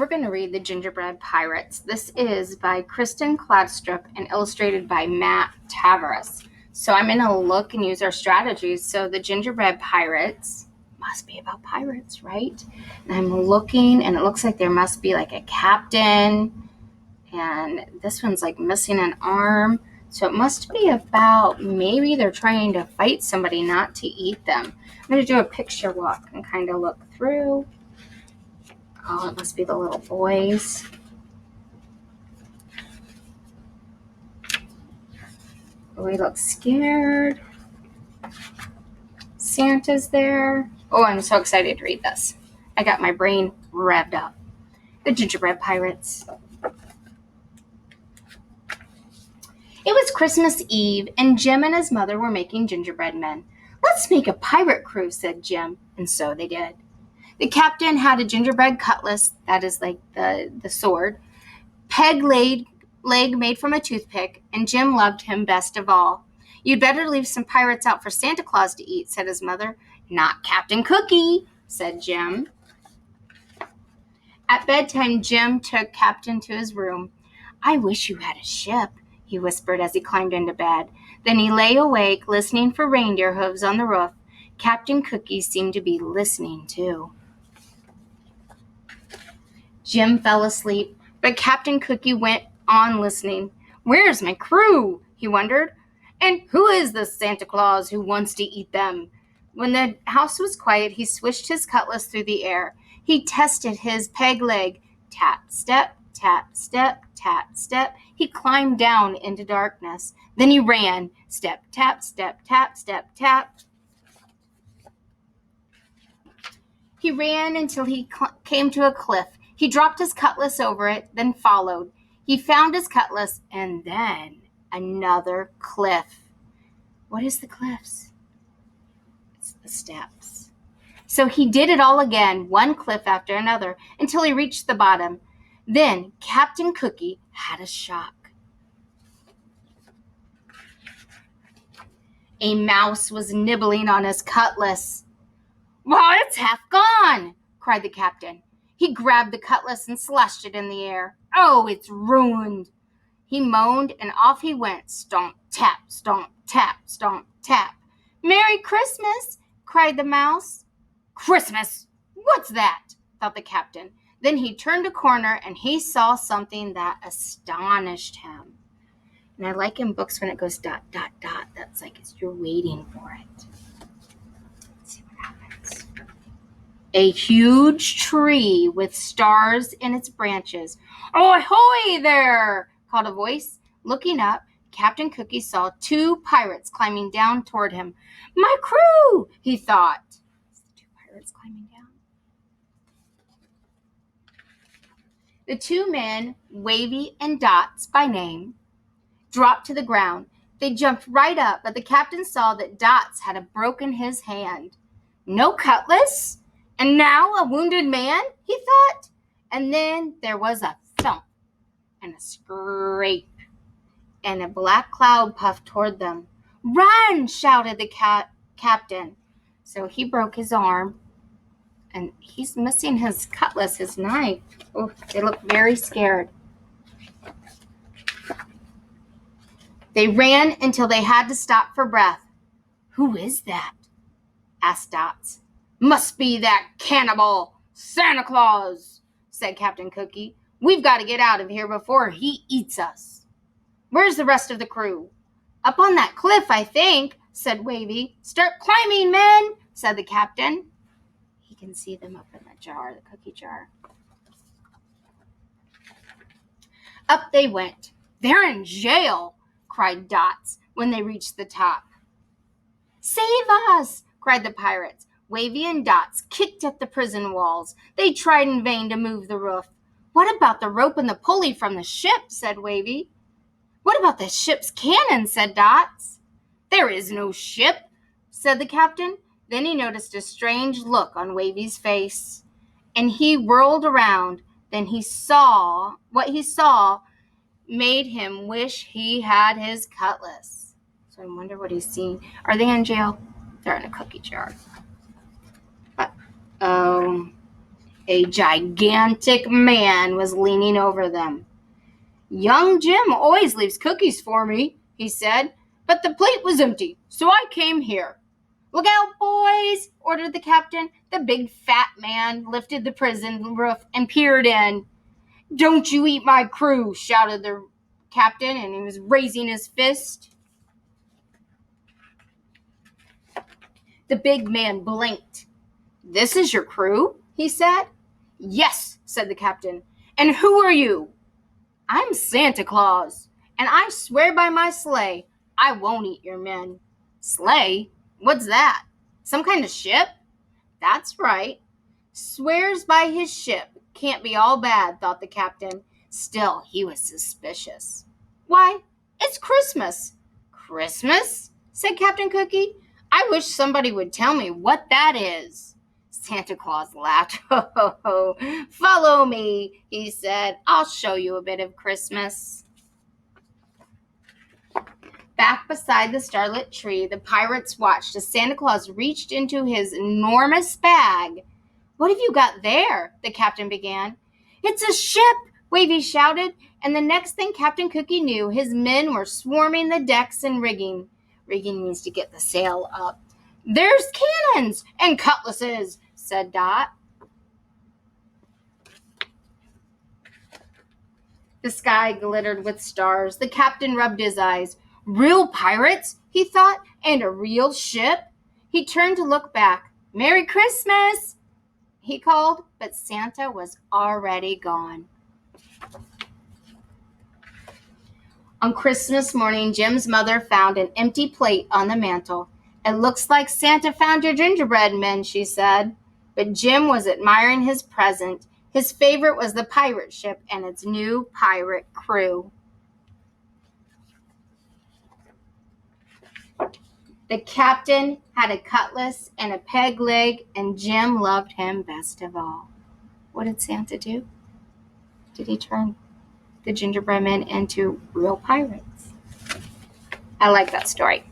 We're going to read The Gingerbread Pirates. This is by Kristen Cladstrup and illustrated by Matt Tavares. So I'm going to look and use our strategies. So the Gingerbread Pirates must be about pirates, right? And I'm looking, and it looks like there must be like a captain, and this one's like missing an arm. So it must be about maybe they're trying to fight somebody, not to eat them. I'm going to do a picture walk and kind of look through. Oh, it must be the little boys. We look scared. Santa's there. Oh, I'm so excited to read this. I got my brain revved up. The Gingerbread Pirates. It was Christmas Eve, and Jim and his mother were making gingerbread men. "Let's make a pirate crew," said Jim, and so they did. The captain had a gingerbread cutlass, that is like the sword, leg made from a toothpick, and Jim loved him best of all. "You'd better leave some pirates out for Santa Claus to eat," said his mother. "Not Captain Cookie," said Jim. At bedtime, Jim took Captain to his room. "I wish you had a ship," he whispered as he climbed into bed. Then he lay awake, listening for reindeer hooves on the roof. Captain Cookie seemed to be listening, too. Jim fell asleep, but Captain Cookie went on listening. "Where's my crew?" he wondered. "And who is this Santa Claus who wants to eat them?" When the house was quiet, he swished his cutlass through the air. He tested his peg leg. Tap, step, tap, step, tap, step. He climbed down into darkness. Then he ran. Step, tap, step, tap, step, tap. He ran until he came to a cliff. He dropped his cutlass over it, then followed. He found his cutlass, and then another cliff. What is the cliffs? It's the steps. So he did it all again, one cliff after another, until he reached the bottom. Then Captain Cookie had a shock. A mouse was nibbling on his cutlass. "Why, it's half gone!" cried the captain. He grabbed the cutlass and slashed it in the air. "Oh, it's ruined!" He moaned, and off he went. Stomp, tap, stomp, tap, stomp, tap. "Merry Christmas!" cried the mouse. "Christmas? What's that?" thought the captain. Then he turned a corner, and he saw something that astonished him. And I like in books when it goes dot, dot, dot. That's like you're waiting for it. Let's see what happens. A huge tree with stars in its branches. "Oh, ahoy there!" called a voice. Looking up, Captain Cookie saw two pirates climbing down toward him. "My crew!" he thought. Two pirates climbing down. The two men, Wavy and Dots by name, dropped to the ground. They jumped right up, but the captain saw that Dots had broken his hand. No cutlass? And now a wounded man, he thought. And then there was a thump and a scrape, and a black cloud puffed toward them. "Run!" shouted the captain. So he broke his arm, and he's missing his cutlass, his knife. Oh, they look very scared. They ran until they had to stop for breath. "Who is that?" asked Dots. "Must be that cannibal, Santa Claus," said Captain Cookie. "We've got to get out of here before he eats us." "Where's the rest of the crew?" "Up on that cliff, I think," said Wavy. "Start climbing, men," said the captain. He can see them up in the jar, the cookie jar. Up they went. "They're in jail," cried Dots when they reached the top. "Save us!" cried the pirates. Wavy and Dots kicked at the prison walls. They tried in vain to move the roof. "What about the rope and the pulley from the ship?" said Wavy. "What about the ship's cannon?" said Dots. "There is no ship," said the captain. Then he noticed a strange look on Wavy's face, and he whirled around. Then what he saw made him wish he had his cutlass. So I wonder what he's seeing. Are they in jail? They're in a cookie jar. A gigantic man was leaning over them. "Young Jim always leaves cookies for me," he said, "but the plate was empty, so I came here." "Look out, boys," ordered the captain. The big fat man lifted the prison roof and peered in. "Don't you eat my crew," shouted the captain, and he was raising his fist. The big man blinked. "This is your crew?" he said. "Yes," said the captain. "And who are you?" "I'm Santa Claus, and I swear by my sleigh I won't eat your men." "Sleigh? What's that? Some kind of ship?" "That's right. Swears by his ship. Can't be all bad," thought the captain. Still, he was suspicious. "Why, it's Christmas." "Christmas?" said Captain Cookie. "I wish somebody would tell me what that is." Santa Claus laughed. "Ho, ho, ho. Follow me," he said. "I'll show you a bit of Christmas." Back beside the starlit tree, the pirates watched as Santa Claus reached into his enormous bag. "What have you got there?" the captain began. "It's a ship," Wavy shouted, and the next thing Captain Cookie knew, his men were swarming the decks and rigging. Rigging means to get the sail up. "There's cannons and cutlasses," said Dot. The sky glittered with stars. The captain rubbed his eyes. "Real pirates," he thought, "and a real ship." He turned to look back. "Merry Christmas," he called, but Santa was already gone. On Christmas morning, Jim's mother found an empty plate on the mantel. "It looks like Santa found your gingerbread men," she said. But Jim was admiring his present. His favorite was the pirate ship and its new pirate crew. The captain had a cutlass and a peg leg, and Jim loved him best of all. What did Santa do? Did he turn the gingerbread men into real pirates? I like that story.